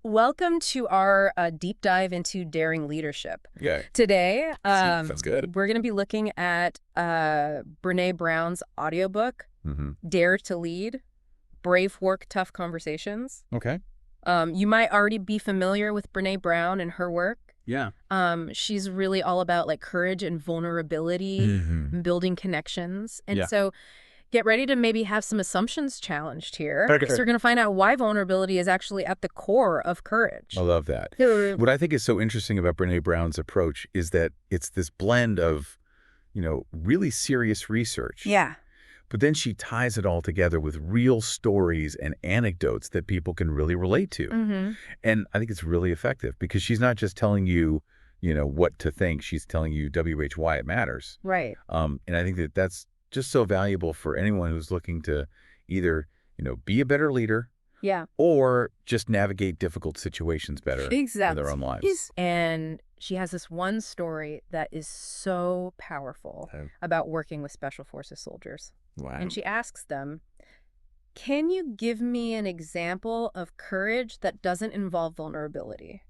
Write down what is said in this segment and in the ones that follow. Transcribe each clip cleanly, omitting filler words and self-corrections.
Welcome to our deep dive into daring leadership. Yeah. Today, Sounds good. we're going to be looking at Brene Brown's audiobook, Mm-hmm. Dare to Lead, Brave Work, Tough Conversations. Okay. You might already be familiar with Brene Brown and her work. Yeah. She's really all about like courage and vulnerability, Mm-hmm. building connections. And Yeah. so get ready to maybe have some assumptions challenged here. Okay. So you're going to find out why vulnerability is actually at the core of courage. I love that. So- What I think is so interesting about Brene Brown's approach is that it's this blend of, really serious research. Yeah. But then she ties it all together with real stories and anecdotes that people can really relate to. Mm-hmm. And I think it's really effective because she's not just telling you, what to think. She's telling you why it matters. Right. And I think that that's just so valuable for anyone who's looking to either, be a better leader Yeah. or just navigate difficult situations better in Exactly. their own lives. And she has this one story that is so powerful about working with Special Forces soldiers. Wow. And she asks them, can you give me an example of courage that doesn't involve vulnerability?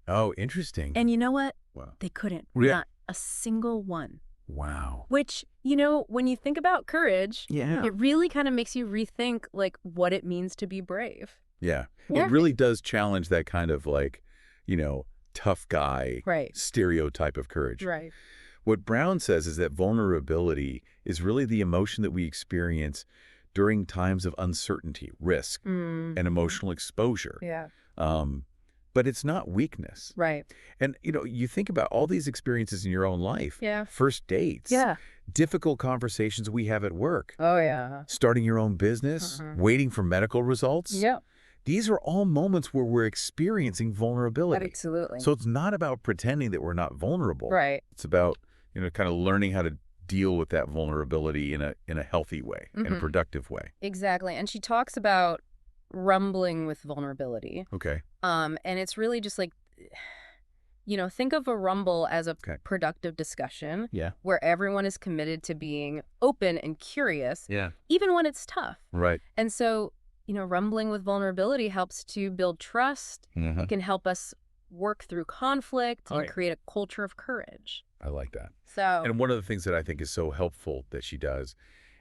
Oh, interesting. And you know what? Wow. They couldn't. Yeah. Not a single one. Wow. Which, when you think about courage, Yeah. it really kind of makes you rethink like what it means to be brave. Yeah. Yeah. It really does challenge that kind of tough guy Right. stereotype of courage. Right. What Brown says is that vulnerability is really the emotion that we experience during times of uncertainty, risk, and emotional exposure. Yeah. But it's not weakness. Right. And, you think about all these experiences in your own life. Yeah. First dates. Yeah. Difficult conversations we have at work. Oh, yeah. Starting your own business. Waiting for medical results. Yeah. These are all moments where we're experiencing vulnerability. Absolutely. So it's not about pretending that we're not vulnerable. Right. It's about, kind of learning how to deal with that vulnerability in a healthy way, in a productive way. Exactly. And she talks about rumbling with vulnerability. Okay. And it's really just like, think of a rumble as a Okay. productive discussion Yeah. where everyone is committed to being open and curious, Yeah. even when it's tough. Right. And so, rumbling with vulnerability helps to build trust. Uh-huh. It can help us work through conflict Oh, and yeah. create a culture of courage. I like that. So, And one of the things that I think is so helpful that she does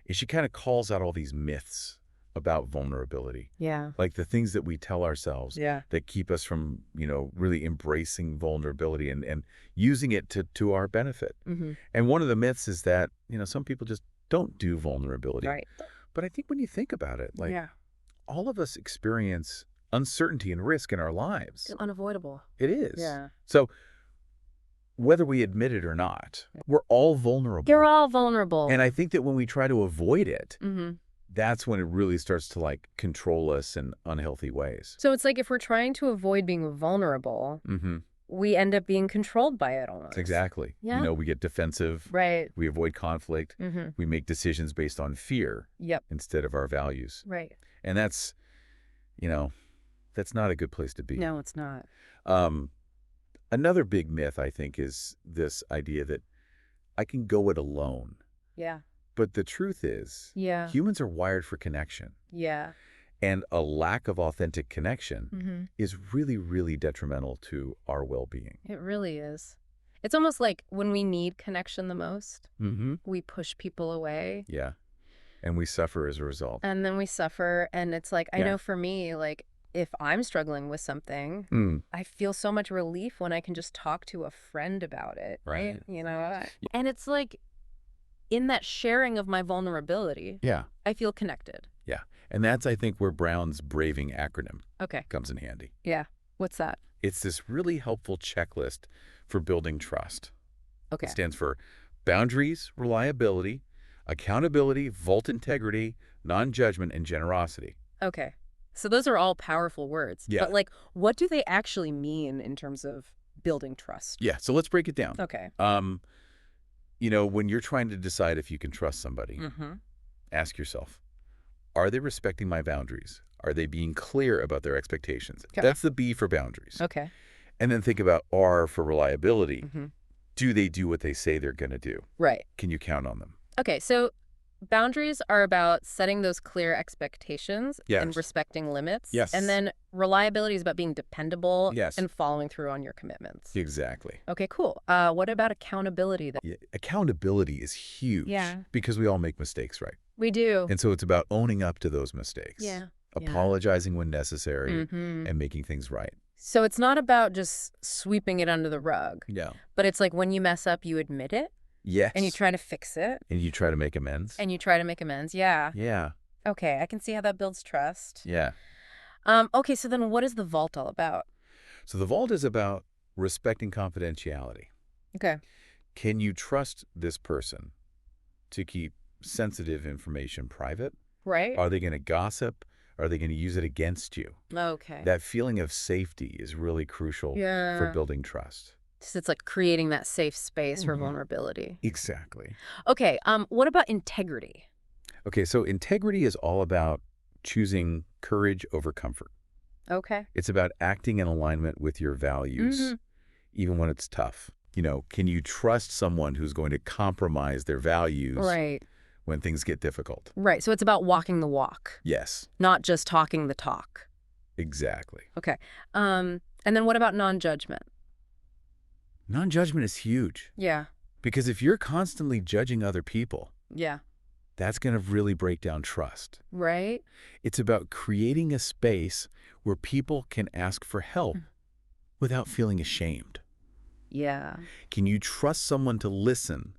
is she kind of calls out all these myths about vulnerability. yeah. Like the things that we tell ourselves Yeah. that keep us from, really embracing vulnerability and using it to our benefit. Mm-hmm. And one of the myths is that, some people just don't do vulnerability. Right. But I think when you think about it, yeah. all of us experience uncertainty and risk in our lives. It's unavoidable. It is. Yeah. So whether we admit it or not, we're all vulnerable. You're all vulnerable. And I think that when we try to avoid it, Mm-hmm. that's when it really starts to control us in unhealthy ways. So it's like if we're trying to avoid being vulnerable, Mm-hmm. we end up being controlled by it almost. Exactly. Yeah. We get defensive. Right. We avoid conflict. Mm-hmm. We make decisions based on fear Yep. instead of our values. Right. And that's not a good place to be. No, it's not. Another big myth, I think, is this idea that I can go it alone. Yeah. But the truth is, Yeah. humans are wired for connection. Yeah. And a lack of authentic connection Mm-hmm. is really, really detrimental to our well-being. It really is. It's almost like when we need connection the most, Mm-hmm. we push people away Yeah. And we suffer as a result. and then we suffer. And it's like, I Yeah. know for me, like if I'm struggling with something, Mm. I feel so much relief when I can just talk to a friend about it. Right. And it's like in that sharing of my vulnerability, Yeah. I feel connected. Yeah. And that's, I think, where Brown's braving acronym Okay. comes in handy. Yeah. What's that? It's this really helpful checklist for building trust. Okay. It stands for boundaries, reliability, accountability, vault integrity, non-judgment, and generosity. Okay. So those are all powerful words. Yeah. But what do they actually mean in terms of building trust? Yeah. So let's break it down. Okay. When you're trying to decide if you can trust somebody, Mm-hmm. ask yourself, are they respecting my boundaries? Are they being clear about their expectations? Okay. That's the B for boundaries. Okay. And then think about R for reliability. Mm-hmm. Do they do what they say they're going to do? Right. Can you count on them? Okay. So boundaries are about setting those clear expectations and Yes. respecting limits. And Yes. then reliability is about being dependable Yes. and following through on your commitments. Exactly. Okay, cool. What about accountability then? Yeah. Accountability is huge Yeah. because we all make mistakes, right? We do. And so it's about owning up to those mistakes, Yeah. Yeah. apologizing when necessary, Mm-hmm. and making things right. So it's not about just sweeping it under the rug, Yeah. but it's like when you mess up, you admit it and you Yes. try to fix it And you try to make amends. and you try to make amends. Yeah. Yeah. Okay, I can see how that builds trust. Yeah. Okay, so then what is the vault all about? So the vault is about respecting confidentiality. Okay. Can you trust this person to keep sensitive information private? Right? Are they going to gossip? Are they going to use it against you? Okay. That feeling of safety is really crucial for Yeah. building trust. So it's like creating that safe space for Mhm. vulnerability. Exactly. Okay, what about integrity? Okay, so integrity is all about choosing courage over comfort. Okay. It's about acting in alignment with your values, Mm-hmm. even when it's tough. Can you trust someone who's going to compromise their values Right. when things get difficult? Right. So it's about walking the walk, Yes, not just talking the talk. exactly. Okay. And then what about non-judgment? Non-judgment is huge Yeah. because if you're constantly judging other people, Yeah. that's going to really break down trust. Right? It's about creating a space where people can ask for help without feeling ashamed. Yeah. Can you trust someone to listen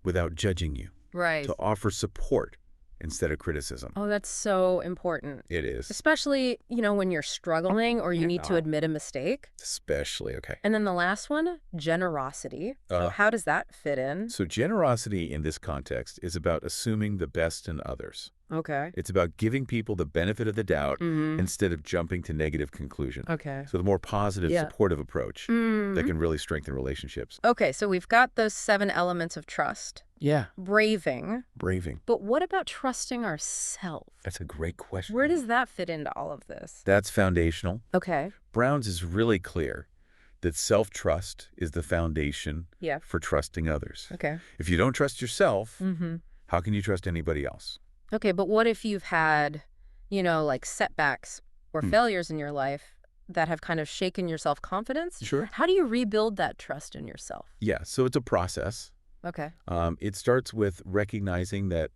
without judging you, Right. to offer support instead of criticism? Oh, that's so important. It is. Especially, when you're struggling or you need to admit a mistake. Especially, okay. And then the last one, generosity. So how does that fit in? So generosity in this context is about assuming the best in others. Okay. It's about giving people the benefit of the doubt Mm-hmm. instead of jumping to negative conclusion. Okay. So the more positive, Yeah. supportive approach Mm. that can really strengthen relationships. Okay, so we've got those 7 elements of trust. Yeah. Braving. Braving. But what about trusting ourselves? That's a great question. Where does that fit into all of this? That's foundational. Okay. Brown's is really clear that self-trust is the foundation Yeah. for trusting others. Okay. If you don't trust yourself, Mm-hmm. how can you trust anybody else? Okay, but what if you've had, like setbacks or failures in your life that have kind of shaken your self-confidence? Sure. How do you rebuild that trust in yourself? Yeah, so it's a process. Okay. It starts with recognizing that,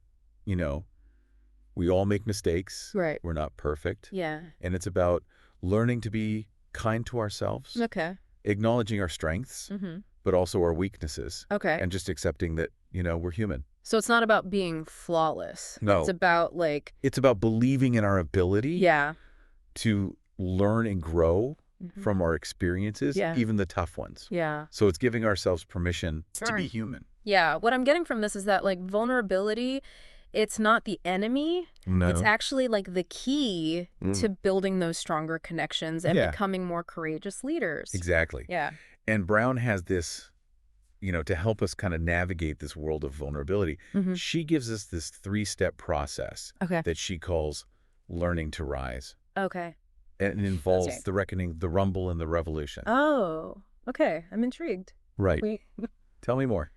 we all make mistakes. Right. We're not perfect. Yeah. And it's about learning to be kind to ourselves, Okay. acknowledging our strengths, Mm-hmm. but also our weaknesses, Okay. and just accepting that, we're human. So it's not about being flawless. No. It's about It's about believing in our ability yeah. to learn and grow Mhm. from our experiences, Yeah. even the tough ones. Yeah. So it's giving ourselves permission to Sure. be human. Yeah. What I'm getting from this is that vulnerability, it's not the enemy. No. It's actually the key to building those stronger connections and Yeah. becoming more courageous leaders. Exactly. Yeah. And Brown has this, to help us kind of navigate this world of vulnerability. Mm-hmm. She gives us this 3-step process Okay. that she calls learning to rise. Okay. And it involves Okay. the reckoning, the rumble, and the revolution. Oh, okay. I'm intrigued. Right. We... Tell me more.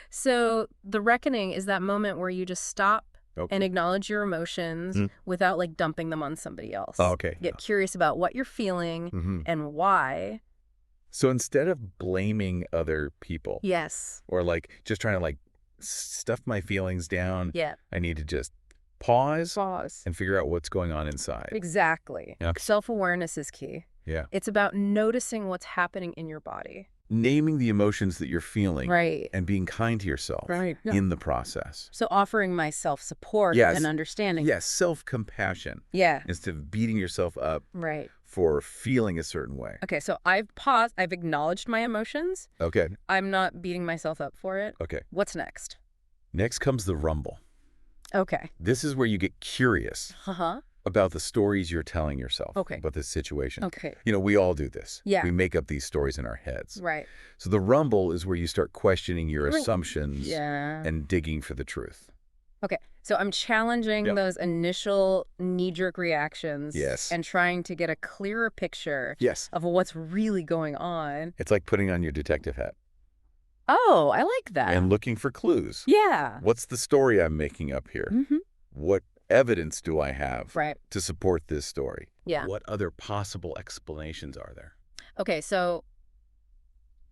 So the reckoning is that moment where you just stop Okay. and acknowledge your emotions without dumping them on somebody else. Oh, okay. Get curious about what you're feeling Mm-hmm. and why. So instead of blaming other people Yes. or just trying to stuff my feelings down, Yeah. I need to just pause Pause. and figure out what's going on inside. Exactly. Yeah. Self-awareness is key. Yeah. It's about noticing what's happening in your body. Naming the emotions that you're feeling Right. and being kind to yourself Right. Yeah. in the process. So offering myself support Yes. and understanding. Yes, self-compassion Yeah. instead of beating yourself up Right. for feeling a certain way. Okay, so I've paused. I've acknowledged my emotions. Okay. I'm not beating myself up for it. Okay. What's next? Next comes the rumble. Okay. This is where you get curious Uh-huh. about the stories you're telling yourself Okay. about this situation. Okay. We all do this. Yeah. We make up these stories in our heads. Right. So the rumble is where you start questioning your assumptions Yeah. and digging for the truth. Okay. So I'm challenging Yep. those initial knee-jerk reactions. Yes. And trying to get a clearer picture Yes. of what's really going on. It's like putting on your detective hat. Oh, I like that. and looking for clues. Yeah. What's the story I'm making up here? Mm-hmm. What evidence do I have Right. to support this story? Yeah. What other possible explanations are there? Okay, so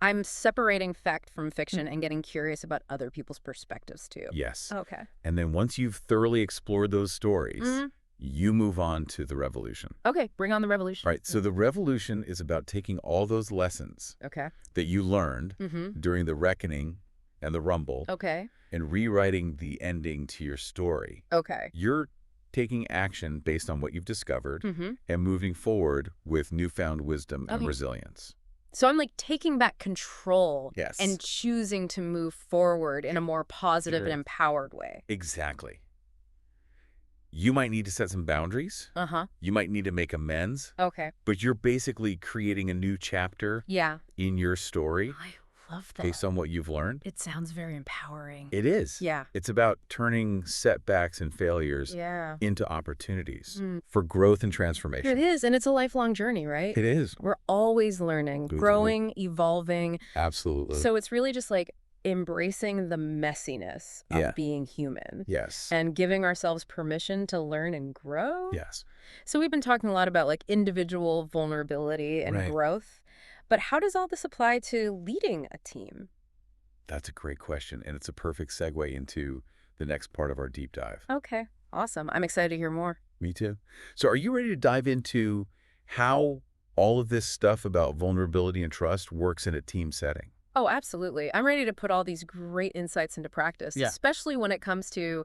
I'm separating fact from Hmm. fiction and getting curious about other people's perspectives too. Yes. Okay. And then once you've thoroughly explored those stories, Mm, you move on to the revolution. okay, bring on the revolution. Right. So the revolution is about taking all those lessons Okay. that you learned Mm-hmm. during the reckoning and the rumble Okay. and rewriting the ending to your story. Okay. You're taking action based on what you've discovered Mm-hmm. and moving forward with newfound wisdom and Okay. resilience. So I'm like taking back control Yes. and choosing to move forward in a more positive and Sure. empowered way. Exactly. You might need to set some boundaries. Uh-huh. You might need to make amends, Okay. but you're basically creating a new chapter Yeah. in your story I love that. based on what you've learned. It sounds very empowering. It is. Yeah. It's about turning setbacks and failures Yeah. into opportunities Mm. for growth and It transformation. is, and it's a lifelong journey, right? It is. We're always learning, Good. growing, evolving. Absolutely. So it's really just like embracing the messiness of Yeah. being human Yes. and giving ourselves permission to learn and grow. Yes. So we've been talking a lot about like individual vulnerability and Right. growth, but how does all this apply to leading a team? That's a great question, and it's a perfect segue into the next part of our deep dive. Okay, awesome. I'm excited to hear more. Me too. So are you ready to dive into how all of this stuff about vulnerability and trust works in a team setting? Oh, absolutely. I'm ready to put all these great insights into practice, Yeah. especially when it comes to,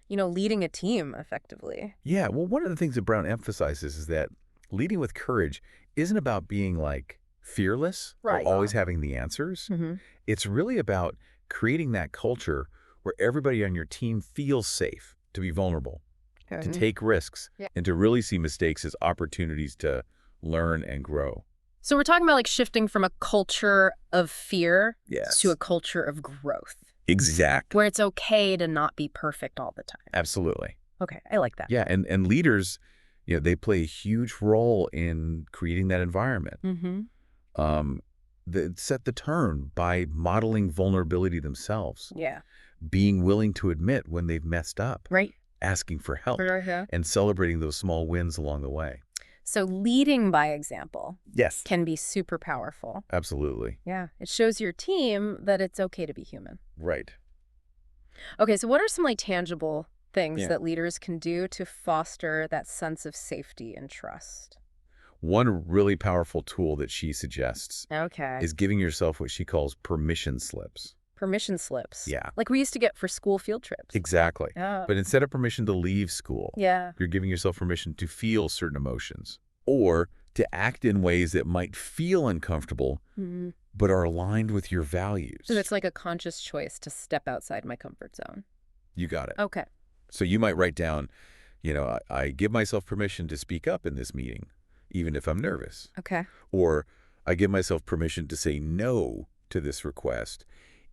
leading a team effectively. Yeah, well, one of the things that Brown emphasizes is that leading with courage isn't about being like fearless Right. or always having the answers. Mm-hmm. It's really about creating that culture where everybody on your team feels safe to be vulnerable, to take risks, Yeah. and to really see mistakes as opportunities to learn and grow. So we're talking about like shifting from a culture of fear Yes. to a culture of growth, Exactly. where it's okay to not be perfect all the time. Absolutely. Okay, I like that. Yeah, and leaders, they play a huge role in creating that environment. Mm-hmm. That set the tone by modeling vulnerability themselves, Yeah. being willing to admit when they've messed up, Right. asking for help, Yeah. and celebrating those small wins along the way. So leading by example Yes. can be super powerful. Absolutely. Yeah. It shows your team that it's okay to be human. Right. Okay, so what are some like tangible things Yeah. that leaders can do to foster that sense of safety and trust? One really powerful tool that she suggests Okay. is giving yourself what she calls permission slips. Permission slips. Yeah. Like we used to get for school field trips. Exactly. Yeah. But instead of permission to leave school, Yeah. you're giving yourself permission to feel certain emotions or to act in ways that might feel uncomfortable Mm-hmm. but are aligned with your values. So it's like a conscious choice to step outside my comfort zone. You got it. Okay. So you might write down, I give myself permission to speak up in this meeting, even if I'm nervous. Okay. Or I give myself permission to say no to this request,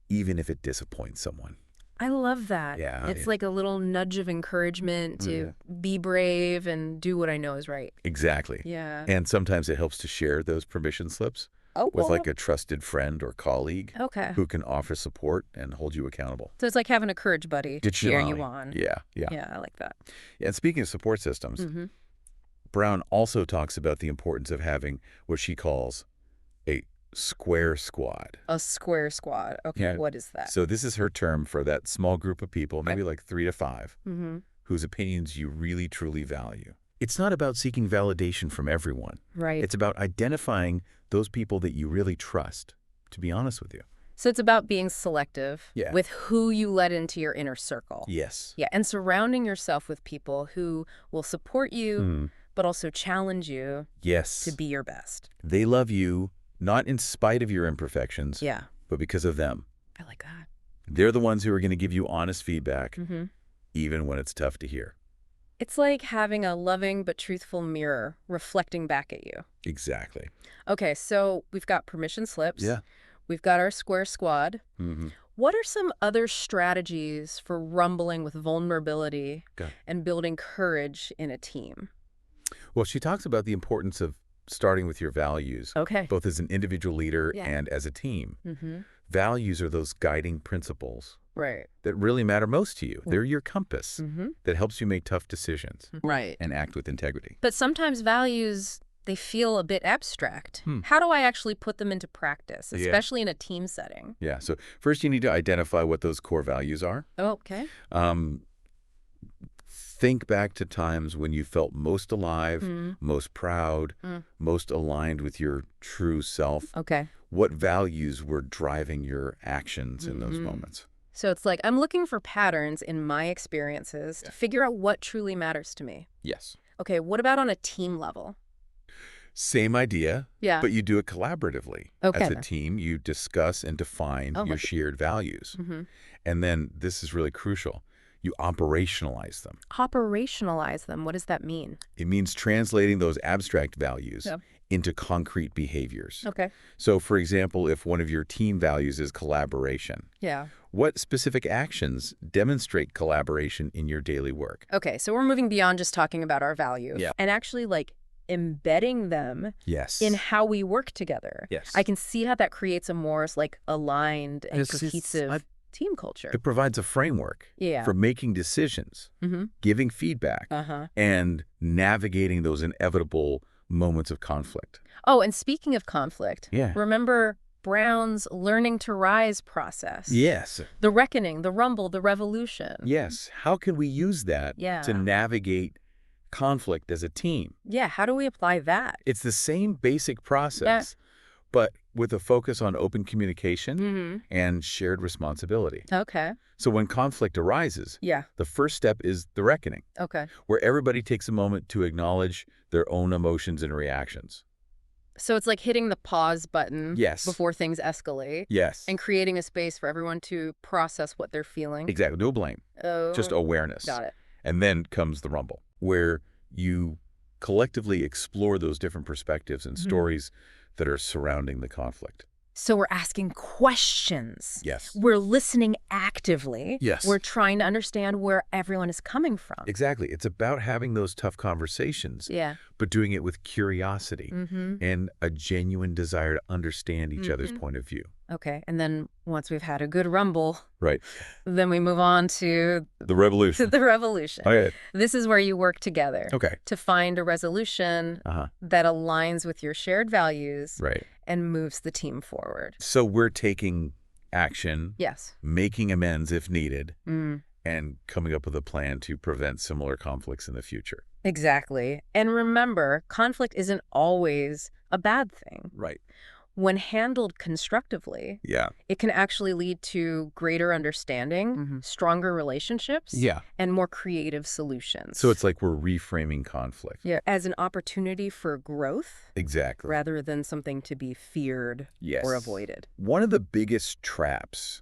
even if it disappoints someone. I love that. Yeah, It's yeah. like a little nudge of encouragement to be brave and do what I know is right. Exactly. Yeah. And sometimes it helps to share those permission slips Oh, with like a trusted friend or colleague okay. who can offer support and hold you accountable. So it's like having a courage buddy to cheer you on. Yeah, yeah. Yeah, I like that. And speaking of support systems, Mm-hmm. Brown also talks about the importance of having what she calls a square squad. A square squad. Okay, Yeah. what is that? So this is her term for that small group of people, maybe like 3 to 5, Mm-hmm. whose opinions you really, truly value. It's not about seeking validation from everyone. Right. It's about identifying those people that you really trust, to be honest with you. So it's about being selective Yeah. with who you let into your inner circle. Yes. Yeah, and surrounding yourself with people who will support you, but also challenge you Yes. to be your best. They love you, not in spite of your imperfections, Yeah, but because of them. I like that. They're the ones who are going to give you honest feedback, Mm-hmm. even when it's tough to hear. It's like having a loving but truthful mirror reflecting back at you. Exactly. Okay, so we've got permission slips. Yeah. We've got our square squad. Mm-hmm. What are some other strategies for rumbling with vulnerability Okay. and building courage in a team? Well, she talks about the importance of starting with your values, Okay. both as an individual leader Yeah. and as a team. Mm-hmm. Values are those guiding principles Right. that really matter most to you. They're your compass Mm-hmm. that helps you make tough decisions Right. and act with integrity. But sometimes values, they feel a bit abstract. Hmm. How do I actually put them into practice, Yeah. especially in a team setting? Yeah, so first you need to identify what those core values are. Okay. Think back to times when you felt most alive, Mm. most proud, most aligned with your true self. Okay. What values were driving your actions in those moments? So it's like I'm looking for patterns in my experiences to figure out what truly matters to me. Yes. Okay, what about on a team level? Same idea, Yeah. but you do it collaboratively. Okay, As a then. team, you discuss and define Oh, your my- shared values. Mm-hmm. And then, this is really crucial, you operationalize them. Operationalize them. What does that mean? It means translating those abstract values Yeah. into concrete behaviors. Okay. So, for example, if one of your team values is collaboration, Yeah. what specific actions demonstrate collaboration in your daily work? Okay, so we're moving beyond just talking about our values. Yeah. And actually, like, embedding them Yes. in how we work together. Yes. I can see how that creates a more, like, aligned and cohesive team culture. It provides a framework Yeah. for making decisions, Mm-hmm. giving feedback, Uh-huh. and navigating those inevitable moments of conflict. Oh, and speaking of conflict, Yeah. remember Brown's learning to rise process? Yes. The reckoning, the rumble, the revolution. Yes. How can we use that Yeah. to navigate conflict as a team? Yeah, how do we apply that? It's the same basic process, but with a focus on open communication Mm-hmm. and shared responsibility. Okay. So when conflict arises, Yeah. the first step is the reckoning, Okay. where everybody takes a moment to acknowledge their own emotions and reactions. So it's like hitting the pause button Yes. before things escalate Yes. and creating a space for everyone to process what they're feeling. Exactly. No blame, Oh, just awareness. got it. And then comes the rumble, where you collectively explore those different perspectives and stories that are surrounding the conflict. So we're asking questions. Yes. We're listening actively. Yes. We're trying to understand where everyone is coming from. Exactly. It's about having those tough conversations, Yeah. but doing it with curiosity Mm-hmm. and a genuine desire to understand each other's point of view. Okay. And then once we've had a good rumble, Right. then we move on to The revolution. the revolution. Okay. This is where you work together Okay. to find a resolution Uh-huh. that aligns with your shared values Right. and moves the team forward. So we're taking action, Yes. making amends if needed, Mm, and coming up with a plan to prevent similar conflicts in the future. exactly. And remember, conflict isn't always a bad thing. Right. When handled constructively, Yeah. it can actually lead to greater understanding, stronger relationships, Yeah. and more creative solutions. So it's like we're reframing conflict. yeah, as an opportunity for growth Exactly. rather than something to be feared Yes. or avoided. One of the biggest traps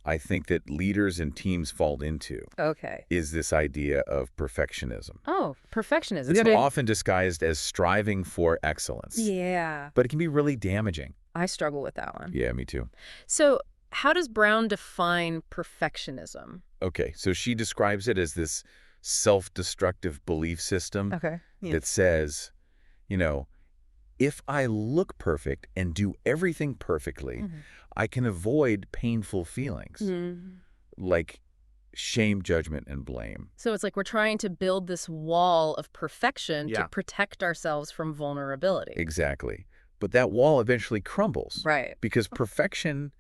I think that leaders and teams fall into Okay. is this idea of perfectionism. Oh, perfectionism. It's often disguised as striving for excellence, Yeah. but it can be really damaging. I struggle with that one. Yeah, me too. So how does Brown define perfectionism? Okay, so she describes it as this self-destructive belief system Okay. that says, you know, if I look perfect and do everything perfectly, I can avoid painful feelings like shame, judgment, and blame. So it's like we're trying to build this wall of perfection Yeah. to protect ourselves from vulnerability. Exactly. But that wall eventually crumbles Right. because perfection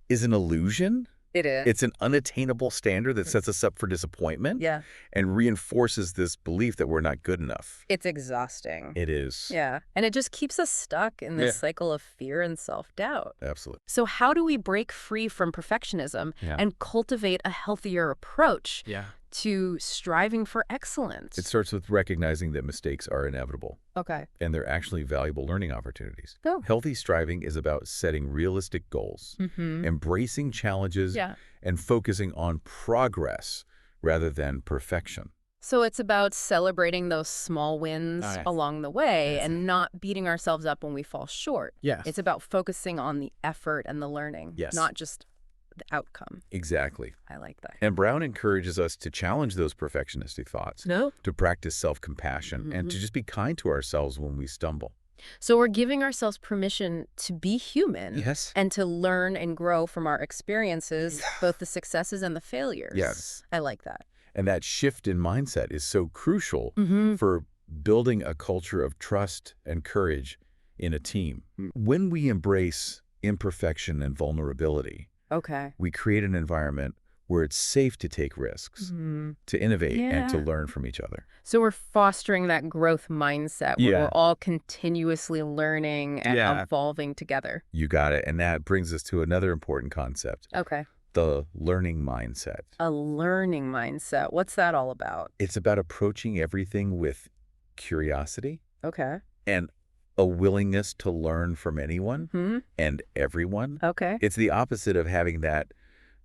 is an illusion. It is. It's an unattainable standard that sets us up for disappointment Yeah. and reinforces this belief that we're not good enough. It's exhausting. It is. Yeah. And it just keeps us stuck in this Yeah. cycle of fear and self-doubt. Absolutely. So how do we break free from perfectionism and cultivate a healthier approach to striving for excellence? It starts with recognizing that mistakes are inevitable Okay. and they're actually valuable learning opportunities. Oh. Healthy striving is about setting realistic goals, embracing challenges, Yeah. and focusing on progress rather than perfection. So it's about celebrating those small wins Oh, yeah. along the way and not beating ourselves up when we fall short. Yes. It's about focusing on the effort and the learning, Yes. not just the outcome. Exactly. I like that. And Brown encourages us to challenge those perfectionistic thoughts, No? to practice self-compassion, and to just be kind to ourselves when we stumble. So we're giving ourselves permission to be human Yes. and to learn and grow from our experiences, Yeah. both the successes and the failures. Yes. I like that. And that shift in mindset is so crucial Mm-hmm. for building a culture of trust and courage in a team. When we embrace imperfection and vulnerability, Okay. we create an environment where it's safe to take risks, to innovate, and to Yeah. learn from each other. So we're fostering that growth mindset where Yeah. we're all continuously learning and Yeah. evolving together. You got it. And that brings us to another important concept, Okay. the learning mindset. A learning mindset. What's that all about? It's about approaching everything with curiosity Okay. and a willingness to learn from anyone and everyone. Okay. It's the opposite of having that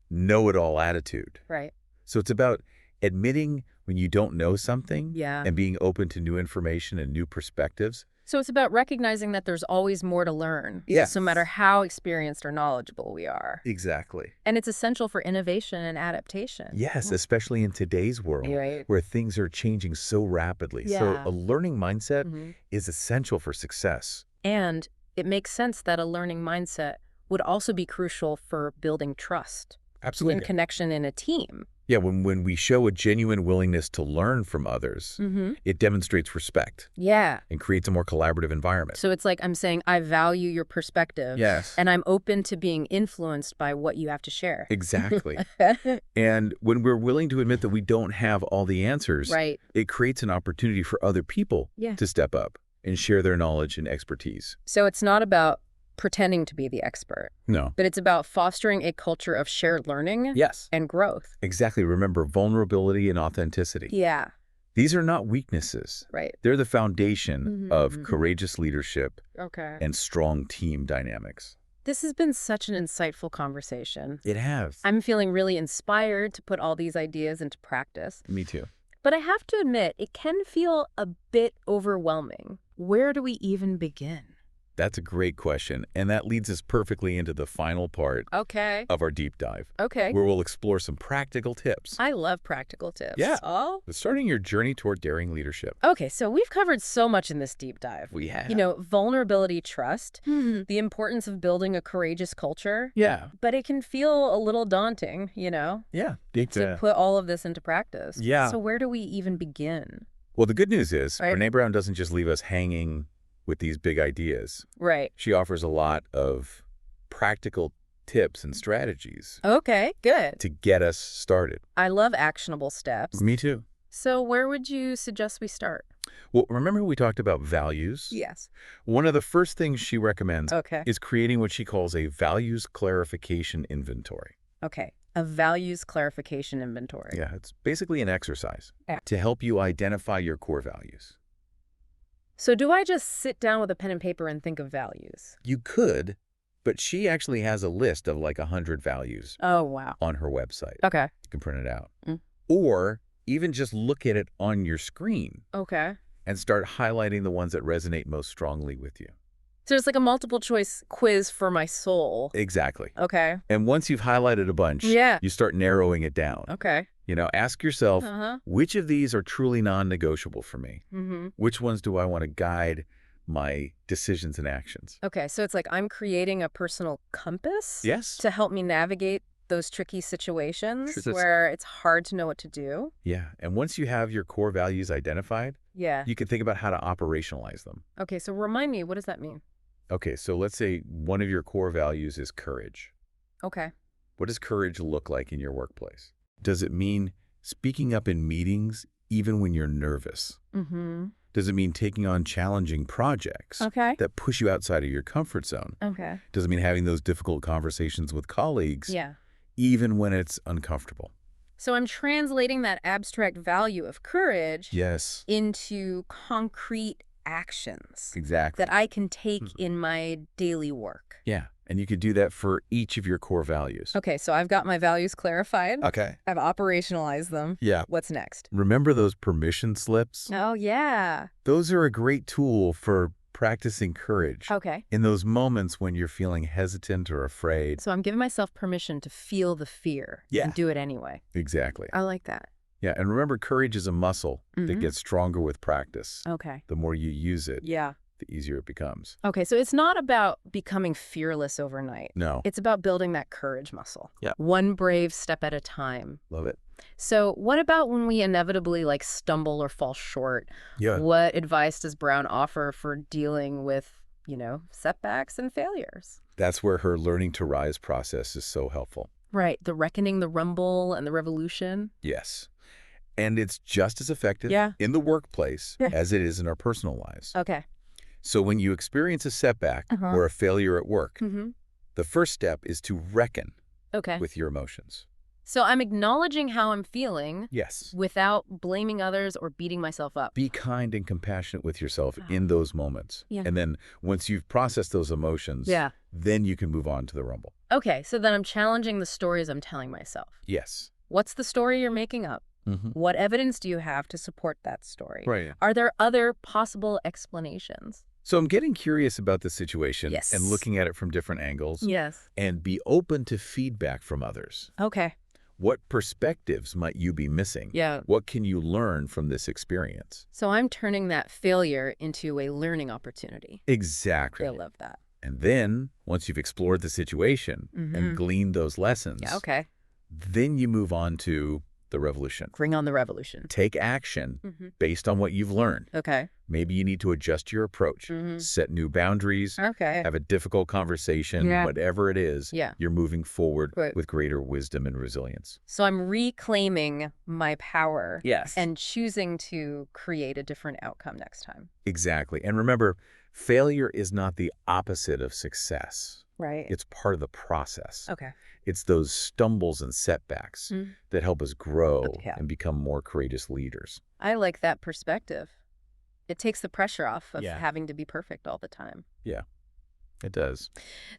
know-it-all attitude. Right. So it's about admitting when you don't know something Yeah. and being open to new information and new perspectives. So it's about recognizing that there's always more to learn. Yes. No matter how experienced or knowledgeable we are. Exactly. And it's essential for innovation and adaptation. Yes, especially in today's world Right. where things are changing so rapidly. Yeah. So a learning mindset is essential for success. And it makes sense that a learning mindset would also be crucial for building trust Absolutely. and connection in a team. Yeah, when we show a genuine willingness to learn from others, it demonstrates respect Yeah. and creates a more collaborative environment. So it's like I'm saying, I value your perspective. Yes. And I'm open to being influenced by what you have to share. Exactly. And when we're willing to admit that we don't have all the answers, Right. it creates an opportunity for other people to step up and share their knowledge and expertise. So it's not about pretending to be the expert, No. but it's about fostering a culture of shared learning Yes. and growth. Exactly. Remember, vulnerability and authenticity. Yeah. These are not weaknesses. Right. They're the foundation of courageous leadership Okay. and strong team dynamics. This has been such an insightful conversation. It has. I'm feeling really inspired to put all these ideas into practice. Me too. But I have to admit, it can feel a bit overwhelming. Where do we even begin? That's a great question, and that leads us perfectly into the final part Okay. of our deep dive, Okay. where we'll explore some practical tips. I love practical tips. Yeah. Oh. Starting your journey toward daring leadership. Okay, so we've covered so much in this deep dive. We have. You know, vulnerability, trust, the importance of building a courageous culture. Yeah. But it can feel a little daunting, you know, Yeah. to put all of this into practice. Yeah. So where do we even begin? Well, the good news is, Right. Brene Brown doesn't just leave us hanging with these big ideas. Right. She offers a lot of practical tips and strategies Okay, good. to get us started. I love actionable steps. Me too. So where would you suggest we start? Well, remember we talked about values? Yes. One of the first things she recommends Okay. is creating what she calls a values clarification inventory. Okay. A values clarification inventory. Yeah, it's basically an exercise Yeah. to help you identify your core values. So do I just sit down with a pen and paper and think of values? You could, but she actually has a list of like 100 values Oh, wow. on her website. Okay. You can print it out. Mm. Or even just look at it on your screen Okay. and start highlighting the ones that resonate most strongly with you. So it's like a multiple choice quiz for my soul. Exactly. Okay. And once you've highlighted a bunch, Yeah. you start narrowing it down. Okay. You know, ask yourself, Uh-huh. which of these are truly non-negotiable for me? Mm-hmm. Which ones do I want to guide my decisions and actions? Okay. So it's like I'm creating a personal compass Yes. to help me navigate those tricky situations Sure, that's- where it's hard to know what to do. Yeah. And once you have your core values identified, Yeah. you can think about how to operationalize them. Okay. So remind me, what does that mean? Okay, so let's say one of your core values is courage. Okay. What does courage look like in your workplace? Does it mean speaking up in meetings even when you're nervous? Mm-hmm. Does it mean taking on challenging projects Okay. that push you outside of your comfort zone? Okay. Does it mean having those difficult conversations with colleagues Yeah. even when it's uncomfortable? So I'm translating that abstract value of courage Yes, into concrete actions exactly. that I can take in my daily work. Yeah, and you could do that for each of your core values. Okay, so I've got my values clarified. Okay. I've operationalized them. Yeah. What's next? Remember those permission slips? Oh, yeah. Those are a great tool for practicing courage Okay. in those moments when you're feeling hesitant or afraid. So I'm giving myself permission to feel the fear Yeah. and do it anyway. Exactly. I like that. Yeah, and remember, courage is a muscle that Mhm. gets stronger with practice. Okay. The more you use it, Yeah. the easier it becomes. Okay, so it's not about becoming fearless overnight. No. It's about building that courage muscle. Yeah. One brave step at a time. Love it. So what about when we inevitably stumble or fall short? Yeah. What advice does Brown offer for dealing with, setbacks and failures? That's where her learning to rise process is so helpful. Right, the reckoning, the rumble, and the revolution. Yes. And it's just as effective in the workplace as it is in our personal lives. Okay. So when you experience a setback or a failure at work, the first step is to reckon with your emotions. So I'm acknowledging how I'm feeling Yes. without blaming others or beating myself up. Be kind and compassionate with yourself in those moments. Yeah. And then once you've processed those emotions, then you can move on to the rumble. Okay, so then I'm challenging the stories I'm telling myself. Yes. What's the story you're making up? What evidence do you have to support that story? Right. Are there other possible explanations? So I'm getting curious about the situation Yes. and looking at it from different angles. Yes. And be open to feedback from others. Okay. What perspectives might you be missing? Yeah. What can you learn from this experience? So I'm turning that failure into a learning opportunity. Exactly. I love that. And then, once you've explored the situation and gleaned those lessons, Yeah, okay. then you move on to the revolution. Bring on the revolution. Take action based on what you've learned. Okay. Maybe you need to adjust your approach, set new boundaries, Okay. have a difficult conversation, whatever it is, you're moving forward with greater wisdom and resilience. So I'm reclaiming my power. Yes. And choosing to create a different outcome next time. Exactly. And remember, failure is not the opposite of success. Right. It's part of the process. Okay. It's those stumbles and setbacks that help us grow and become more courageous leaders. I like that perspective. It takes the pressure off of Yeah. having to be perfect all the time. Yeah, it does.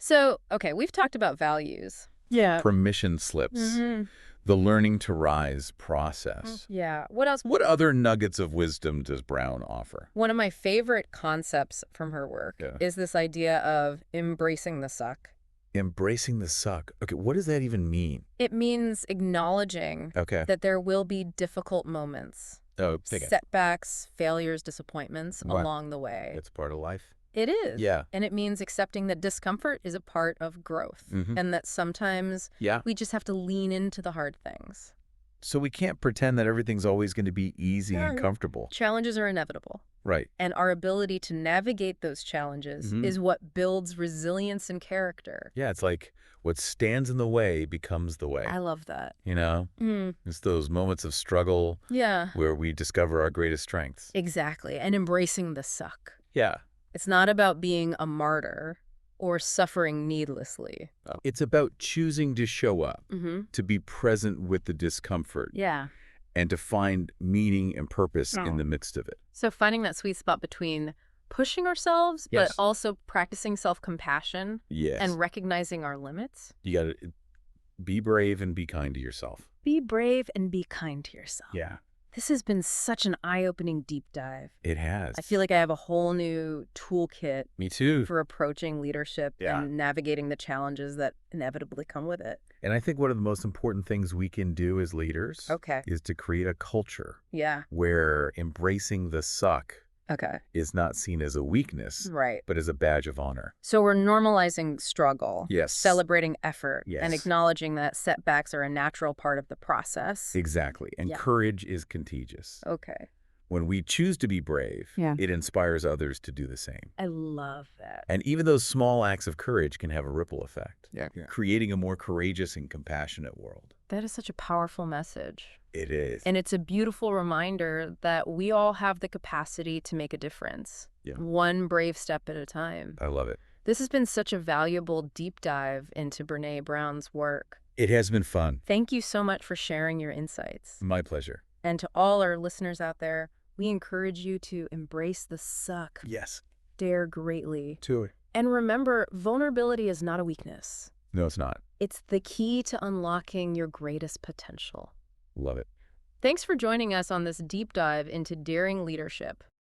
So, okay, we've talked about values. Yeah. Permission slips, the learning to rise process. Yeah. What else? What other nuggets of wisdom does Brown offer? One of my favorite concepts from her work is this idea of embracing the suck. Embracing the suck. Okay, what does that even mean? It means acknowledging that there will be difficult moments, setbacks, failures, disappointments along the way. It's part of life. It is. Yeah. And it means accepting that discomfort is a part of growth and that sometimes we just have to lean into the hard things. So we can't pretend that everything's always going to be easy and comfortable. Challenges are inevitable. Right. And our ability to navigate those challenges is what builds resilience and character. Yeah, it's like what stands in the way becomes the way. I love that. You know? It's those moments of struggle where we discover our greatest strengths. Exactly. And embracing the suck. Yeah. It's not about being a martyr or suffering needlessly. It's about choosing to show up, to be present with the discomfort. Yeah. And to find meaning and purpose in the midst of it. So finding that sweet spot between pushing ourselves, but also practicing self-compassion and recognizing our limits. You got to be brave and be kind to yourself. Be brave and be kind to yourself. Yeah. This has been such an eye-opening deep dive. It has. I feel like I have a whole new toolkit. Me too. For approaching leadership and navigating the challenges that inevitably come with it. And I think one of the most important things we can do as leaders is to create a culture where embracing the suck is not seen as a weakness, but as a badge of honor. So we're normalizing struggle, Yes. celebrating effort, Yes. and acknowledging that setbacks are a natural part of the process. Exactly. And courage is contagious. Okay. When we choose to be brave, it inspires others to do the same. I love that. And even those small acts of courage can have a ripple effect, Yeah. creating a more courageous and compassionate world. That is such a powerful message. It is. And it's a beautiful reminder that we all have the capacity to make a difference, one brave step at a time. I love it. This has been such a valuable deep dive into Brene Brown's work. It has been fun. Thank you so much for sharing your insights. My pleasure. And to all our listeners out there, we encourage you to embrace the suck. Yes. Dare greatly. To it. And remember, vulnerability is not a weakness. No, it's not. It's the key to unlocking your greatest potential. Love it. Thanks for joining us on this deep dive into daring leadership.